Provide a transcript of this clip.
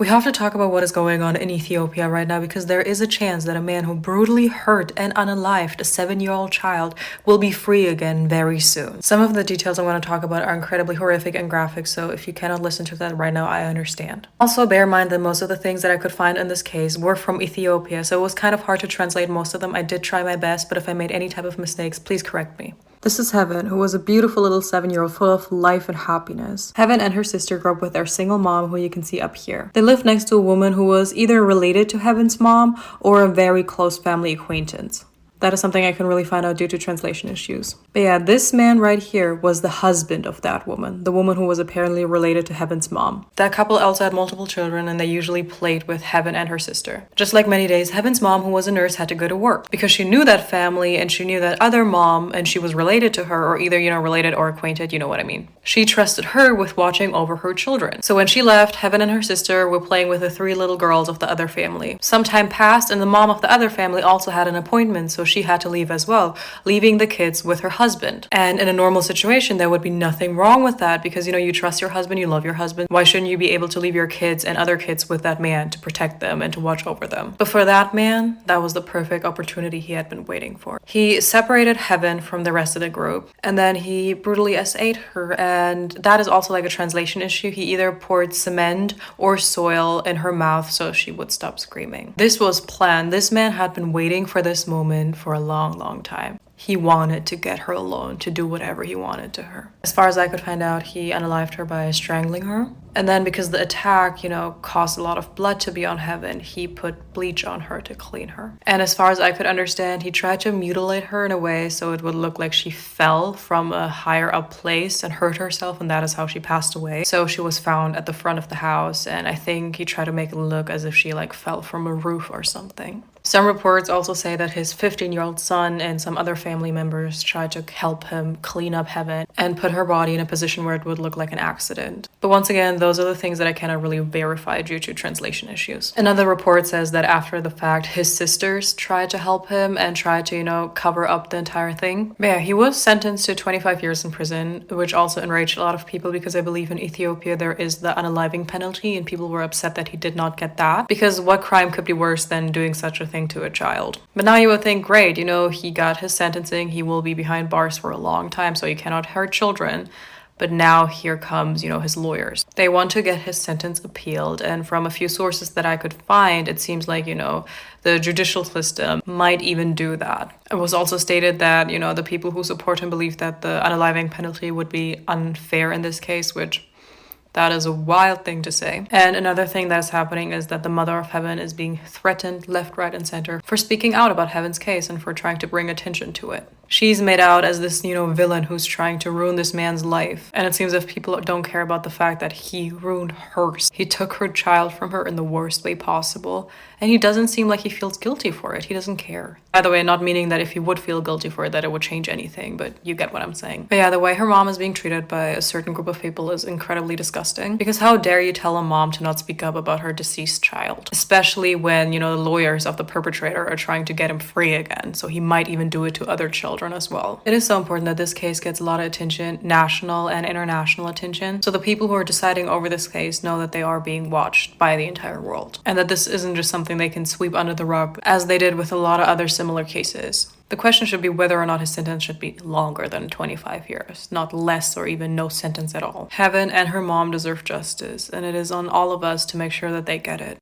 We have to talk about what is going on in Ethiopia right now because there is a chance that a man who brutally hurt and unalived a 7-year-old child will be free again very soon. Some of the details I want to talk about are incredibly horrific and graphic, so if you cannot listen to that right now, I understand. Also, bear in mind that most of the things that I could find in this case were from Ethiopia, so it was kind of hard to translate most of them. I did try my best, but if I made any type of mistakes, please correct me. This is Heaven, who was a beautiful little 7-year-old full of life and happiness. Heaven and her sister grew up with their single mom, who you can see up here. They lived next to a woman who was either related to Heaven's mom or a very close family acquaintance. That is something I couldn't really find out due to translation issues. But yeah, this man right here was the husband of that woman, the woman who was apparently related to Heaven's mom. That couple also had multiple children, and they usually played with Heaven and her sister. Just like many days, Heaven's mom, who was a nurse, had to go to work because she knew that family and she knew that other mom, and she was related to her, or either, related or acquainted, you know what I mean. She trusted her with watching over her children. So when she left, Heaven and her sister were playing with the 3 little girls of the other family. Some time passed, and the mom of the other family also had an appointment, so she had to leave as well, leaving the kids with her husband. And in a normal situation, there would be nothing wrong with that because, you trust your husband, you love your husband. Why shouldn't you be able to leave your kids and other kids with that man to protect them and to watch over them? But for that man, that was the perfect opportunity he had been waiting for. He separated Heaven from the rest of the group, and then he brutally S8'd her, and that is also like a translation issue. He either poured cement or soil in her mouth so she would stop screaming. This was planned. This man had been waiting for this moment for a long time. He wanted to get her alone, to do whatever he wanted to her. As far as I could find out, he unalived her by strangling her. And then because the attack, caused a lot of blood to be on Heaven, he put bleach on her to clean her. And as far as I could understand, he tried to mutilate her in a way so it would look like she fell from a higher up place and hurt herself, and that is how she passed away. So she was found at the front of the house, and I think he tried to make it look as if she fell from a roof or something. Some reports also say that his 15-year-old son and some other family members tried to help him clean up Heaven and put her body in a position where it would look like an accident. But once again, those are the things that I cannot really verify due to translation issues. Another report says that after the fact, his sisters tried to help him and tried to, cover up the entire thing. But yeah, he was sentenced to 25 years in prison, which also enraged a lot of people because I believe in Ethiopia there is the unaliving penalty, and people were upset that he did not get that, because what crime could be worse than doing such a thing to a child? But now you would think, great, he got his sentencing, he will be behind bars for a long time, so he cannot hurt children. But now here comes, his lawyers. They want to get his sentence appealed, and from a few sources that I could find, it seems like, the judicial system might even do that. It was also stated that, the people who support him believe that the unaliving penalty would be unfair in this case, which that is a wild thing to say. And another thing that is happening is that the Mother of Heaven is being threatened left, right, and center for speaking out about Heaven's case and for trying to bring attention to it. She's made out as this, villain who's trying to ruin this man's life. And it seems as if people don't care about the fact that he ruined hers. He took her child from her in the worst way possible. And he doesn't seem like he feels guilty for it. He doesn't care. By the way, not meaning that if he would feel guilty for it, that it would change anything, but you get what I'm saying. But yeah, the way her mom is being treated by a certain group of people is incredibly disgusting. Because how dare you tell a mom to not speak up about her deceased child? Especially when, the lawyers of the perpetrator are trying to get him free again. So he might even do it to other children as well. It is so important that this case gets a lot of attention, national and international attention. So the people who are deciding over this case know that they are being watched by the entire world. And that this isn't just something they can sweep under the rug, as they did with a lot of other similar cases. The question should be whether or not his sentence should be longer than 25 years, not less or even no sentence at all. Heaven and her mom deserve justice, and it is on all of us to make sure that they get it.